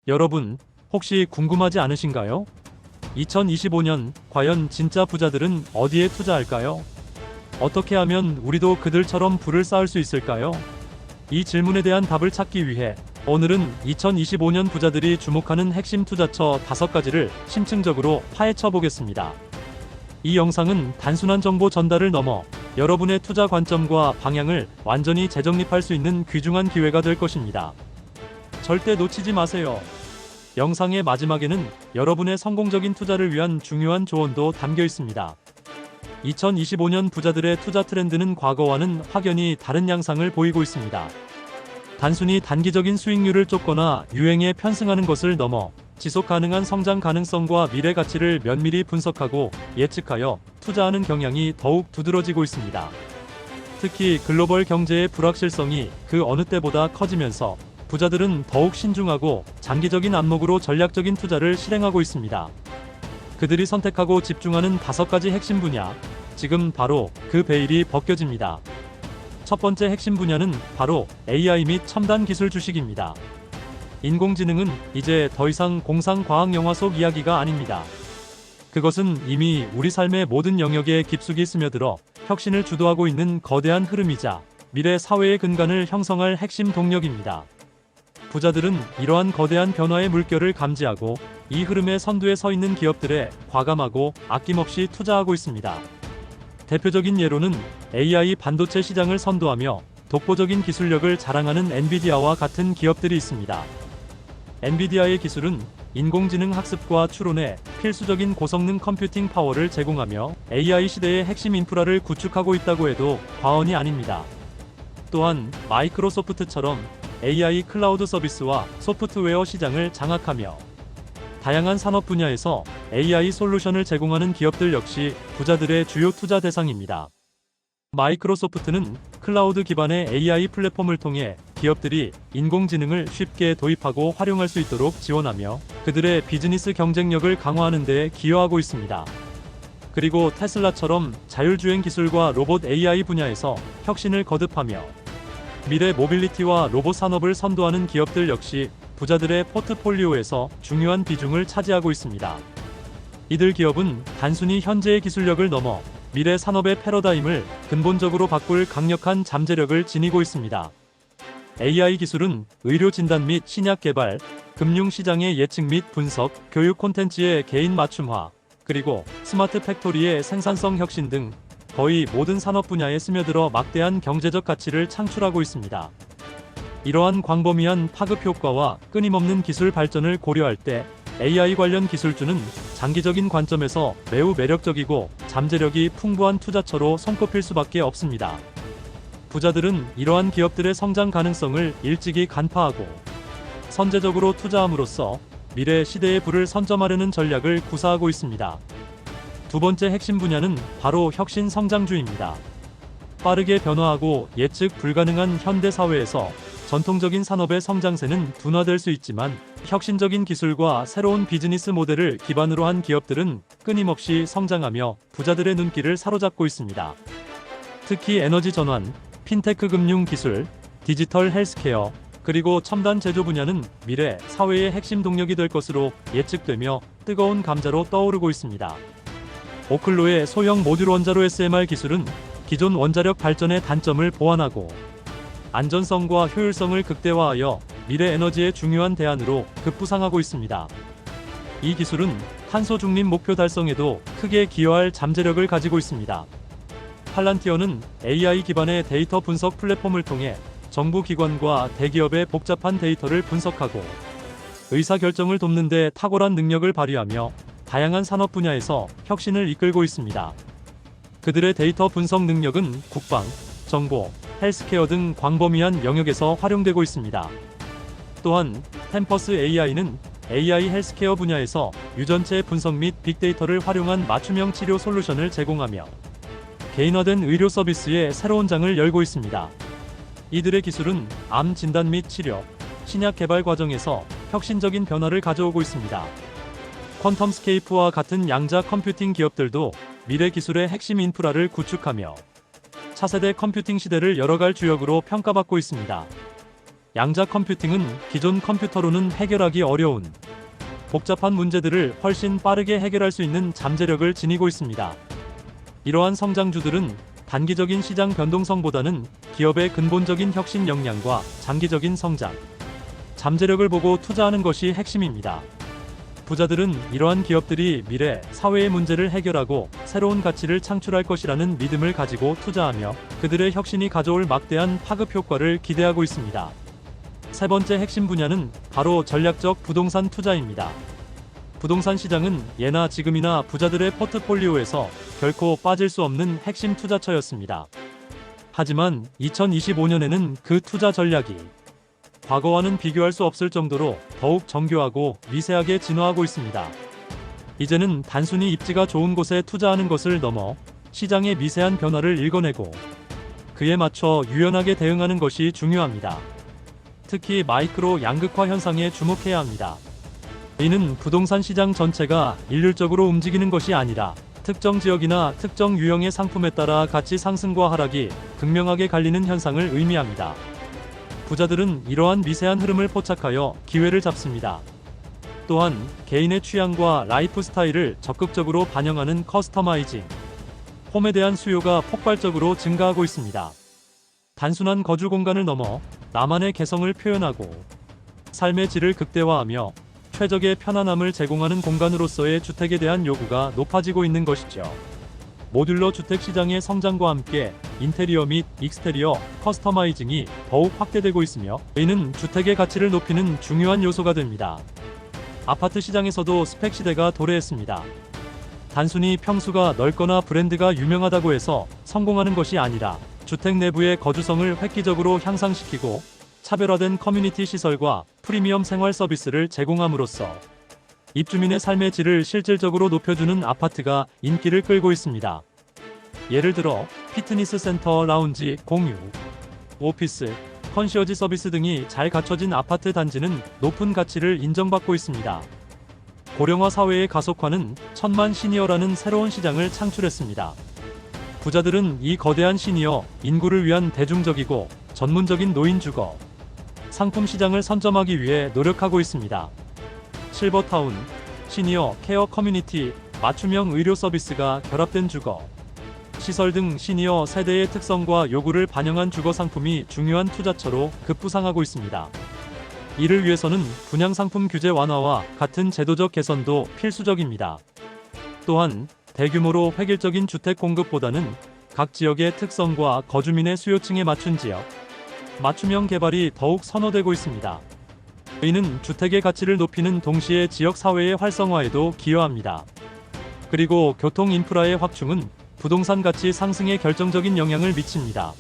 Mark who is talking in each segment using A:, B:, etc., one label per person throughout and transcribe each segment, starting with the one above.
A: 여러분, 혹시 궁금하지 않으신가요? 2025년 과연 진짜 부자들은 어디에 투자할까요? 어떻게 하면 우리도 그들처럼 부를 쌓을 수 있을까요? 이 질문에 대한 답을 찾기 위해 오늘은 2025년 부자들이 주목하는 핵심 투자처 5가지를 심층적으로 파헤쳐 보겠습니다. 이 영상은 단순한 정보 전달을 넘어 여러분의 투자 관점과 방향을 완전히 재정립할 수 있는 귀중한 기회가 될 것입니다. 절대 놓치지 마세요. 영상의 마지막에는 여러분의 성공적인 투자를 위한 중요한 조언도 담겨 있습니다. 2025년 부자들의 투자 트렌드는 과거와는 확연히 다른 양상을 보이고 있습니다. 단순히 단기적인 수익률을 쫓거나 유행에 편승하는 것을 넘어 지속 가능한 성장 가능성과 미래 가치를 면밀히 분석하고 예측하여 투자하는 경향이 더욱 두드러지고 있습니다. 특히 글로벌 경제의 불확실성이 그 어느 때보다 커지면서 부자들은 더욱 신중하고 장기적인 안목으로 전략적인 투자를 실행하고 있습니다. 그들이 선택하고 집중하는 5가지 핵심 분야, 지금 바로 그 베일이 벗겨집니다. 첫 번째 핵심 분야는 바로 AI 및 첨단 기술 주식입니다. 인공지능은 이제 더 이상 공상과학 영화 속 이야기가 아닙니다. 그것은 이미 우리 삶의 모든 영역에 깊숙이 스며들어 혁신을 주도하고 있는 거대한 흐름이자 미래 사회의 근간을 형성할 핵심 동력입니다. 부자들은 이러한 거대한 변화의 물결을 감지하고 이 흐름의 선두에 서 있는 기업들에 과감하고 아낌없이 투자하고 있습니다. 대표적인 예로는 AI 반도체 시장을 선도하며 독보적인 기술력을 자랑하는 엔비디아와 같은 기업들이 있습니다. 엔비디아의 기술은 인공지능 학습과 추론에 필수적인 고성능 컴퓨팅 파워를 제공하며 AI 시대의 핵심 인프라를 구축하고 있다고 해도 과언이 아닙니다. 또한 마이크로소프트처럼 AI 클라우드 서비스와 소프트웨어 시장을 장악하며 다양한 산업 분야에서 AI 솔루션을 제공하는 기업들 역시 부자들의 주요 투자 대상입니다. 마이크로소프트는 클라우드 기반의 AI 플랫폼을 통해 기업들이 인공지능을 쉽게 도입하고 활용할 수 있도록 지원하며 그들의 비즈니스 경쟁력을 강화하는 데 기여하고 있습니다. 그리고 테슬라처럼 자율주행 기술과 로봇 AI 분야에서 혁신을 거듭하며 미래 모빌리티와 로봇 산업을 선도하는 기업들 역시 부자들의 포트폴리오에서 중요한 비중을 차지하고 있습니다. 이들 기업은 단순히 현재의 기술력을 넘어 미래 산업의 패러다임을 근본적으로 바꿀 강력한 잠재력을 지니고 있습니다. AI 기술은 의료 진단 및 신약 개발, 금융 시장의 예측 및 분석, 교육 콘텐츠의 개인 맞춤화, 그리고 스마트 팩토리의 생산성 혁신 등 거의 모든 산업 분야에 스며들어 막대한 경제적 가치를 창출하고 있습니다. 이러한 광범위한 파급 효과와 끊임없는 기술 발전을 고려할 때 AI 관련 기술주는 장기적인 관점에서 매우 매력적이고 잠재력이 풍부한 투자처로 손꼽힐 수밖에 없습니다. 부자들은 이러한 기업들의 성장 가능성을 일찍이 간파하고 선제적으로 투자함으로써 미래 시대의 부를 선점하려는 전략을 구사하고 있습니다. 두 번째 핵심 분야는 바로 혁신 성장주입니다. 빠르게 변화하고 예측 불가능한 현대 사회에서 전통적인 산업의 성장세는 둔화될 수 있지만 혁신적인 기술과 새로운 비즈니스 모델을 기반으로 한 기업들은 끊임없이 성장하며 부자들의 눈길을 사로잡고 있습니다. 특히 에너지 전환, 핀테크 금융 기술, 디지털 헬스케어, 그리고 첨단 제조 분야는 미래 사회의 핵심 동력이 될 것으로 예측되며 뜨거운 감자로 떠오르고 있습니다. 오클로의 소형 모듈 원자로 SMR 기술은 기존 원자력 발전의 단점을 보완하고 안전성과 효율성을 극대화하여 미래 에너지의 중요한 대안으로 급부상하고 있습니다. 이 기술은 탄소 중립 목표 달성에도 크게 기여할 잠재력을 가지고 있습니다. 팔란티어는 AI 기반의 데이터 분석 플랫폼을 통해 정부 기관과 대기업의 복잡한 데이터를 분석하고 의사결정을 돕는 데 탁월한 능력을 발휘하며 다양한 산업 분야에서 혁신을 이끌고 있습니다. 그들의 데이터 분석 능력은 국방, 정보, 헬스케어 등 광범위한 영역에서 활용되고 있습니다. 또한 템퍼스 AI는 AI 헬스케어 분야에서 유전체 분석 및 빅데이터를 활용한 맞춤형 치료 솔루션을 제공하며 개인화된 의료 서비스의 새로운 장을 열고 있습니다. 이들의 기술은 암 진단 및 치료, 신약 개발 과정에서 혁신적인 변화를 가져오고 있습니다. 퀀텀스케이프와 같은 양자 컴퓨팅 기업들도 미래 기술의 핵심 인프라를 구축하며 차세대 컴퓨팅 시대를 열어갈 주역으로 평가받고 있습니다. 양자 컴퓨팅은 기존 컴퓨터로는 해결하기 어려운 복잡한 문제들을 훨씬 빠르게 해결할 수 있는 잠재력을 지니고 있습니다. 이러한 성장주들은 단기적인 시장 변동성보다는 기업의 근본적인 혁신 역량과 장기적인 성장, 잠재력을 보고 투자하는 것이 핵심입니다. 부자들은 이러한 기업들이 미래 사회의 문제를 해결하고 새로운 가치를 창출할 것이라는 믿음을 가지고 투자하며 그들의 혁신이 가져올 막대한 파급 효과를 기대하고 있습니다. 세 번째 핵심 분야는 바로 전략적 부동산 투자입니다. 부동산 시장은 예나 지금이나 부자들의 포트폴리오에서 결코 빠질 수 없는 핵심 투자처였습니다. 하지만 2025년에는 그 투자 전략이 과거와는 비교할 수 없을 정도로 더욱 정교하고 미세하게 진화하고 있습니다. 이제는 단순히 입지가 좋은 곳에 투자하는 것을 넘어 시장의 미세한 변화를 읽어내고 그에 맞춰 유연하게 대응하는 것이 중요합니다. 특히 마이크로 양극화 현상에 주목해야 합니다. 이는 부동산 시장 전체가 일률적으로 움직이는 것이 아니라 특정 지역이나 특정 유형의 상품에 따라 가치 상승과 하락이 극명하게 갈리는 현상을 의미합니다. 부자들은 이러한 미세한 흐름을 포착하여 기회를 잡습니다. 또한 개인의 취향과 라이프 스타일을 적극적으로 반영하는 커스터마이징 홈에 대한 수요가 폭발적으로 증가하고 있습니다. 단순한 거주 공간을 넘어 나만의 개성을 표현하고 삶의 질을 극대화하며 최적의 편안함을 제공하는 공간으로서의 주택에 대한 요구가 높아지고 있는 것이죠. 모듈러 주택 시장의 성장과 함께 인테리어 및 익스테리어 커스터마이징이 더욱 확대되고 있으며 이는 주택의 가치를 높이는 중요한 요소가 됩니다. 아파트 시장에서도 스펙 시대가 도래했습니다. 단순히 평수가 넓거나 브랜드가 유명하다고 해서 성공하는 것이 아니라 주택 내부의 거주성을 획기적으로 향상시키고 차별화된 커뮤니티 시설과 프리미엄 생활 서비스를 제공함으로써 입주민의 삶의 질을 실질적으로 높여주는 아파트가 인기를 끌고 있습니다. 예를 들어 피트니스 센터, 라운지, 공유, 오피스, 컨시어지 서비스 등이 잘 갖춰진 아파트 단지는 높은 가치를 인정받고 있습니다. 고령화 사회의 가속화는 천만 시니어라는 새로운 시장을 창출했습니다. 부자들은 이 거대한 시니어 인구를 위한 대중적이고 전문적인 노인 주거 상품 시장을 선점하기 위해 노력하고 있습니다. 실버타운, 시니어 케어 커뮤니티, 맞춤형 의료 서비스가 결합된 주거 시설 등 시니어 세대의 특성과 요구를 반영한 주거 상품이 중요한 투자처로 급부상하고 있습니다. 이를 위해서는 분양상품 규제 완화와 같은 제도적 개선도 필수적입니다. 또한 대규모로 획일적인 주택 공급보다는 각 지역의 특성과 거주민의 수요층에 맞춘 지역, 맞춤형 개발이 더욱 선호되고 있습니다. 이는 주택의 가치를 높이는 동시에 지역 사회의 활성화에도 기여합니다. 그리고 교통 인프라의 확충은 부동산 가치 상승에 결정적인 영향을 미칩니다.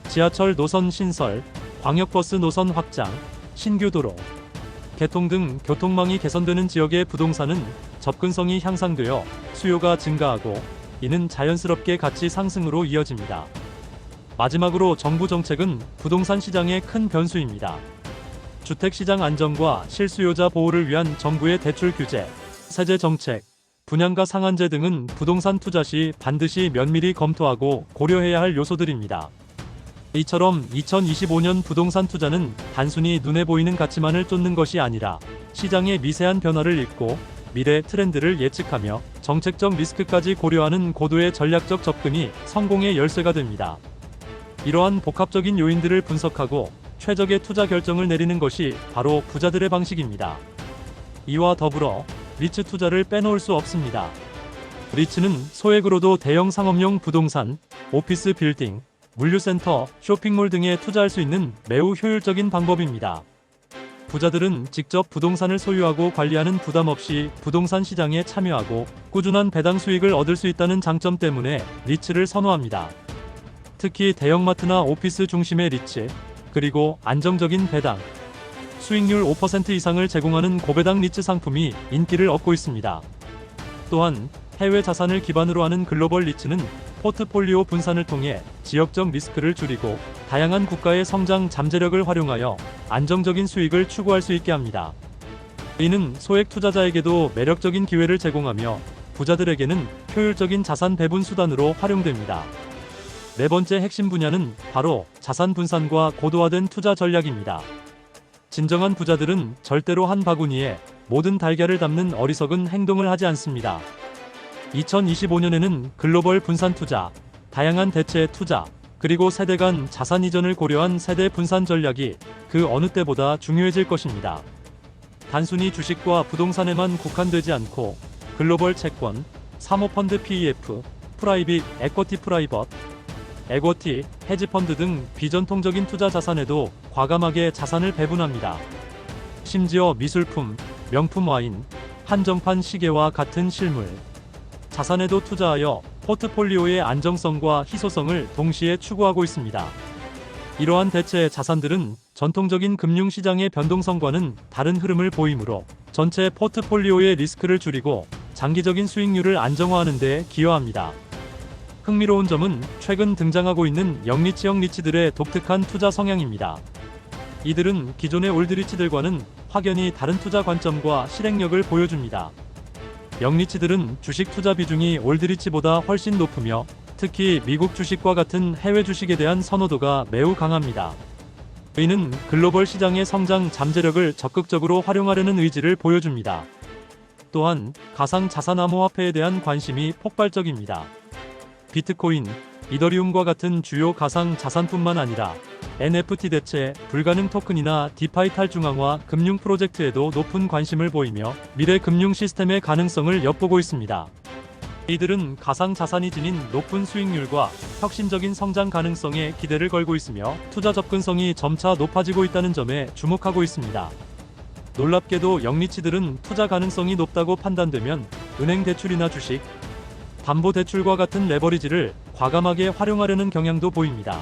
A: 지하철 노선 신설, 광역버스 노선 확장, 신규 도로, 개통 등 교통망이 개선되는 지역의 부동산은 접근성이 향상되어 수요가 증가하고 이는 자연스럽게 가치 상승으로 이어집니다. 마지막으로 정부 정책은 부동산 시장의 큰 변수입니다. 주택시장 안정과 실수요자 보호를 위한 정부의 대출 규제, 세제 정책, 분양가 상한제 등은 부동산 투자 시 반드시 면밀히 검토하고 고려해야 할 요소들입니다. 이처럼 2025년 부동산 투자는 단순히 눈에 보이는 가치만을 쫓는 것이 아니라 시장의 미세한 변화를 읽고 미래 트렌드를 예측하며 정책적 리스크까지 고려하는 고도의 전략적 접근이 성공의 열쇠가 됩니다. 이러한 복합적인 요인들을 분석하고 최적의 투자 결정을 내리는 것이 바로 부자들의 방식입니다. 이와 더불어 리츠 투자를 빼놓을 수 없습니다. 리츠는 소액으로도 대형 상업용 부동산, 오피스 빌딩, 물류센터, 쇼핑몰 등에 투자할 수 있는 매우 효율적인 방법입니다. 부자들은 직접 부동산을 소유하고 관리하는 부담 없이 부동산 시장에 참여하고 꾸준한 배당 수익을 얻을 수 있다는 장점 때문에 리츠를 선호합니다. 특히 대형마트나 오피스 중심의 리츠, 그리고 안정적인 배당, 수익률 5% 이상을 제공하는 고배당 리츠 상품이 인기를 얻고 있습니다. 또한 해외 자산을 기반으로 하는 글로벌 리츠는 포트폴리오 분산을 통해 지역적 리스크를 줄이고 다양한 국가의 성장 잠재력을 활용하여 안정적인 수익을 추구할 수 있게 합니다. 이는 소액 투자자에게도 매력적인 기회를 제공하며 부자들에게는 효율적인 자산 배분 수단으로 활용됩니다. 네 번째 핵심 분야는 바로 자산 분산과 고도화된 투자 전략입니다. 진정한 부자들은 절대로 한 바구니에 모든 달걀을 담는 어리석은 행동을 하지 않습니다. 2025년에는 글로벌 분산 투자, 다양한 대체 투자, 그리고 세대 간 자산 이전을 고려한 세대 분산 전략이 그 어느 때보다 중요해질 것입니다. 단순히 주식과 부동산에만 국한되지 않고 글로벌 채권, 사모펀드 PEF, 프라이빗 에쿼티 프라이벗, 에쿼티, 헤지펀드 등 비전통적인 투자 자산에도 과감하게 자산을 배분합니다. 심지어 미술품, 명품 와인, 한정판 시계와 같은 실물, 자산에도 투자하여 포트폴리오의 안정성과 희소성을 동시에 추구하고 있습니다. 이러한 대체 자산들은 전통적인 금융시장의 변동성과는 다른 흐름을 보이므로 전체 포트폴리오의 리스크를 줄이고 장기적인 수익률을 안정화하는 데 기여합니다. 흥미로운 점은 최근 등장하고 있는 영리치형 리치들의 독특한 투자 성향입니다. 이들은 기존의 올드리치들과는 확연히 다른 투자 관점과 실행력을 보여줍니다. 영리치들은 주식 투자 비중이 올드리치보다 훨씬 높으며 특히 미국 주식과 같은 해외 주식에 대한 선호도가 매우 강합니다. 이는 글로벌 시장의 성장 잠재력을 적극적으로 활용하려는 의지를 보여줍니다. 또한 가상 자산 암호화폐에 대한 관심이 폭발적입니다. 비트코인, 이더리움과 같은 주요 가상 자산뿐만 아니라 NFT 대체, 불가능 토큰이나 디파이 탈중앙화 금융 프로젝트에도 높은 관심을 보이며 미래 금융 시스템의 가능성을 엿보고 있습니다. 이들은 가상 자산이 지닌 높은 수익률과 혁신적인 성장 가능성에 기대를 걸고 있으며 투자 접근성이 점차 높아지고 있다는 점에 주목하고 있습니다. 놀랍게도 영리치들은 투자 가능성이 높다고 판단되면 은행 대출이나 주식, 담보대출과 같은 레버리지를 과감하게 활용하려는 경향도 보입니다.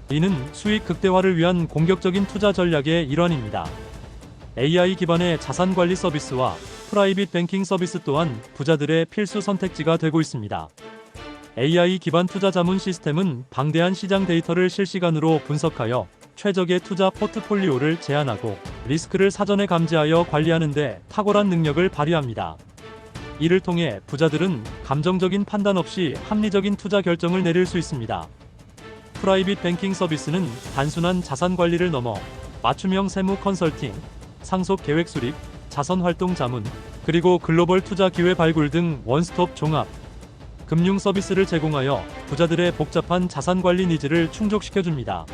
A: 이는 수익 극대화를 위한 공격적인 투자 전략의 일환입니다. AI 기반의 자산 관리 서비스와 프라이빗 뱅킹 서비스 또한 부자들의 필수 선택지가 되고 있습니다. AI 기반 투자 자문 시스템은 방대한 시장 데이터를 실시간으로 분석하여 최적의 투자 포트폴리오를 제안하고 리스크를 사전에 감지하여 관리하는 데 탁월한 능력을 발휘합니다. 이를 통해 부자들은 감정적인 판단 없이 합리적인 투자 결정을 내릴 수 있습니다. 프라이빗 뱅킹 서비스는 단순한 자산 관리를 넘어 맞춤형 세무 컨설팅, 상속 계획 수립, 자선 활동 자문, 그리고 글로벌 투자 기회 발굴 등 원스톱 종합 금융 서비스를 제공하여 부자들의 복잡한 자산 관리 니즈를 충족시켜줍니다.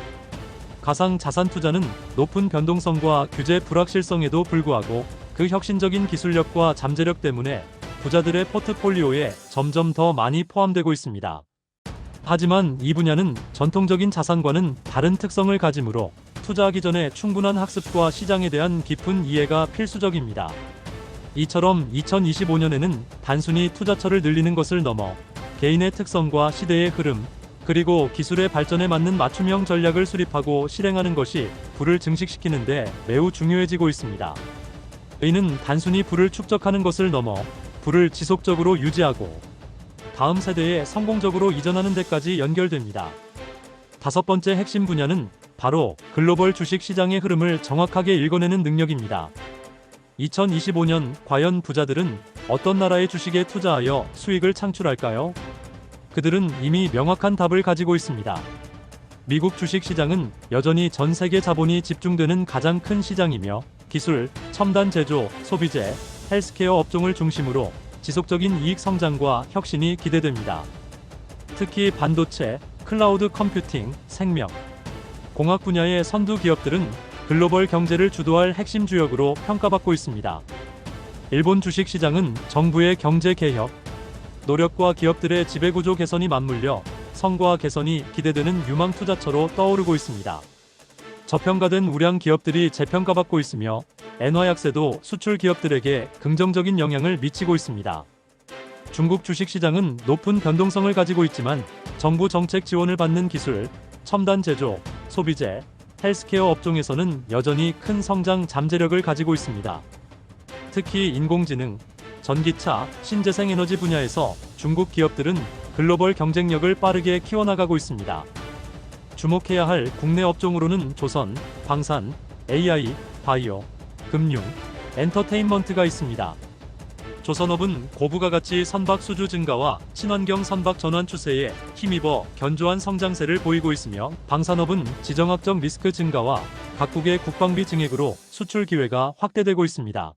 A: 가상 자산 투자는 높은 변동성과 규제 불확실성에도 불구하고 그 혁신적인 기술력과 잠재력 때문에 부자들의 포트폴리오에 점점 더 많이 포함되고 있습니다. 하지만 이 분야는 전통적인 자산과는 다른 특성을 가지므로 투자하기 전에 충분한 학습과 시장에 대한 깊은 이해가 필수적입니다. 이처럼 2025년에는 단순히 투자처를 늘리는 것을 넘어 개인의 특성과 시대의 흐름, 그리고 기술의 발전에 맞는 맞춤형 전략을 수립하고 실행하는 것이 부를 증식시키는 데 매우 중요해지고 있습니다. 이는 단순히 부를 축적하는 것을 넘어 부를 지속적으로 유지하고 다음 세대에 성공적으로 이전하는 데까지 연결됩니다. 다섯 번째 핵심 분야는 바로 글로벌 주식 시장의 흐름을 정확하게 읽어내는 능력입니다. 2025년 과연 부자들은 어떤 나라의 주식에 투자하여 수익을 창출할까요? 그들은 이미 명확한 답을 가지고 있습니다. 미국 주식 시장은 여전히 전 세계 자본이 집중되는 가장 큰 시장이며 기술, 첨단 제조, 소비재, 헬스케어 업종을 중심으로 지속적인 이익 성장과 혁신이 기대됩니다. 특히 반도체, 클라우드 컴퓨팅, 생명, 공학 분야의 선두 기업들은 글로벌 경제를 주도할 핵심 주역으로 평가받고 있습니다. 일본 주식 시장은 정부의 경제 개혁, 노력과 기업들의 지배구조 개선이 맞물려 성과 개선이 기대되는 유망 투자처로 떠오르고 있습니다. 저평가된 우량 기업들이 재평가받고 있으며 엔화 약세도 수출 기업들에게 긍정적인 영향을 미치고 있습니다. 중국 주식 시장은 높은 변동성을 가지고 있지만 정부 정책 지원을 받는 기술, 첨단 제조, 소비재, 헬스케어 업종에서는 여전히 큰 성장 잠재력을 가지고 있습니다. 특히 인공지능, 전기차, 신재생 에너지 분야에서 중국 기업들은 글로벌 경쟁력을 빠르게 키워나가고 있습니다. 주목해야 할 국내 업종으로는 조선, 방산, AI, 바이오, 금융, 엔터테인먼트가 있습니다. 조선업은 고부가 가치 선박 수주 증가와 친환경 선박 전환 추세에 힘입어 견조한 성장세를 보이고 있으며, 방산업은 지정학적 리스크 증가와 각국의 국방비 증액으로 수출 기회가 확대되고 있습니다.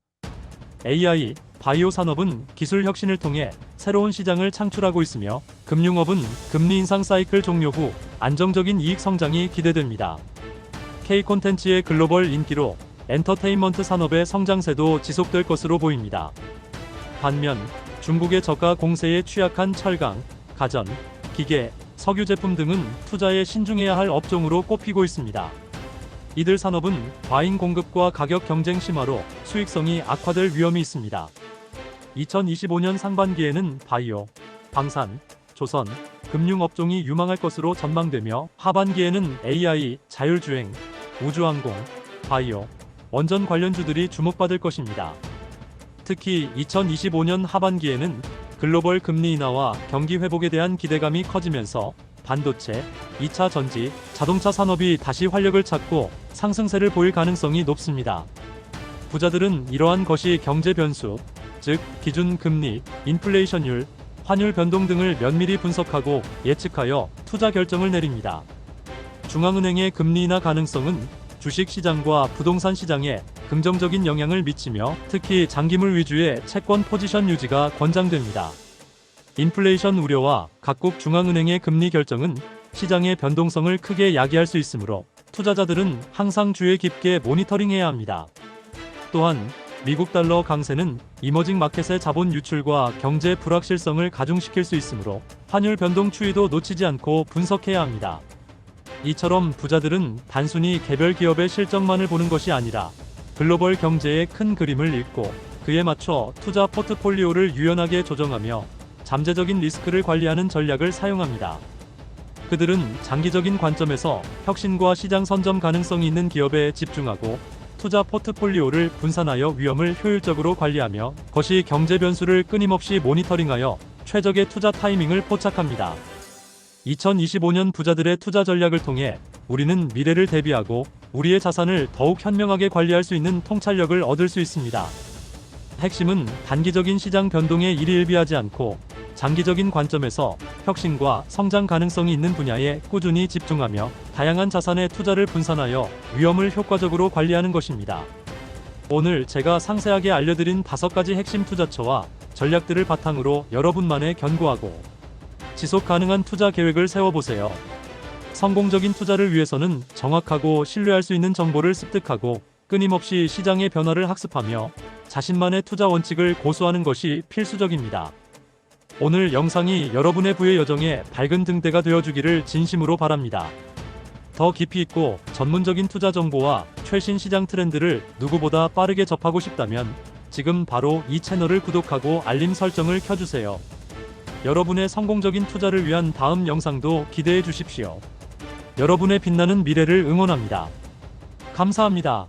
A: AI, 바이오 산업은 기술 혁신을 통해 새로운 시장을 창출하고 있으며, 금융업은 금리 인상 사이클 종료 후 안정적인 이익 성장이 기대됩니다. K 콘텐츠의 글로벌 인기로 엔터테인먼트 산업의 성장세도 지속될 것으로 보입니다. 반면 중국의 저가 공세에 취약한 철강, 가전, 기계, 석유 제품 등은 투자에 신중해야 할 업종으로 꼽히고 있습니다. 이들 산업은 과잉 공급과 가격 경쟁 심화로 수익성이 악화될 위험이 있습니다. 2025년 상반기에는 바이오, 방산, 조선, 금융 업종이 유망할 것으로 전망되며, 하반기에는 AI, 자율주행, 우주항공, 바이오, 원전 관련주들이 주목받을 것입니다. 특히 2025년 하반기에는 글로벌 금리 인하와 경기 회복에 대한 기대감이 커지면서 반도체, 2차 전지, 자동차 산업이 다시 활력을 찾고 상승세를 보일 가능성이 높습니다. 부자들은 이러한 것이 경제 변수, 즉 기준 금리, 인플레이션율, 환율 변동 등을 면밀히 분석하고 예측하여 투자 결정을 내립니다. 중앙은행의 금리 인하 가능성은 주식 시장과 부동산 시장에 긍정적인 영향을 미치며, 특히 장기물 위주의 채권 포지션 유지가 권장됩니다. 인플레이션 우려와 각국 중앙은행의 금리 결정은 시장의 변동성을 크게 야기할 수 있으므로 투자자들은 항상 주의 깊게 모니터링해야 합니다. 또한 미국 달러 강세는 이머징 마켓의 자본 유출과 경제 불확실성을 가중시킬 수 있으므로 환율 변동 추이도 놓치지 않고 분석해야 합니다. 이처럼 부자들은 단순히 개별 기업의 실적만을 보는 것이 아니라 글로벌 경제의 큰 그림을 읽고 그에 맞춰 투자 포트폴리오를 유연하게 조정하며 잠재적인 리스크를 관리하는 전략을 사용합니다. 그들은 장기적인 관점에서 혁신과 시장 선점 가능성이 있는 기업에 집중하고 투자 포트폴리오를 분산하여 위험을 효율적으로 관리하며, 거시 경제 변수를 끊임없이 모니터링하여 최적의 투자 타이밍을 포착합니다. 2025년 부자들의 투자 전략을 통해 우리는 미래를 대비하고 우리의 자산을 더욱 현명하게 관리할 수 있는 통찰력을 얻을 수 있습니다. 핵심은 단기적인 시장 변동에 일희일비하지 않고 장기적인 관점에서 혁신과 성장 가능성이 있는 분야에 꾸준히 집중하며 다양한 자산의 투자를 분산하여 위험을 효과적으로 관리하는 것입니다. 오늘 제가 상세하게 알려드린 5가지 핵심 투자처와 전략들을 바탕으로 여러분만의 견고하고 지속 가능한 투자 계획을 세워보세요. 성공적인 투자를 위해서는 정확하고 신뢰할 수 있는 정보를 습득하고 끊임없이 시장의 변화를 학습하며 자신만의 투자 원칙을 고수하는 것이 필수적입니다. 오늘 영상이 여러분의 부의 여정에 밝은 등대가 되어주기를 진심으로 바랍니다. 더 깊이 있고 전문적인 투자 정보와 최신 시장 트렌드를 누구보다 빠르게 접하고 싶다면 지금 바로 이 채널을 구독하고 알림 설정을 켜주세요. 여러분의 성공적인 투자를 위한 다음 영상도 기대해 주십시오. 여러분의 빛나는 미래를 응원합니다. 감사합니다.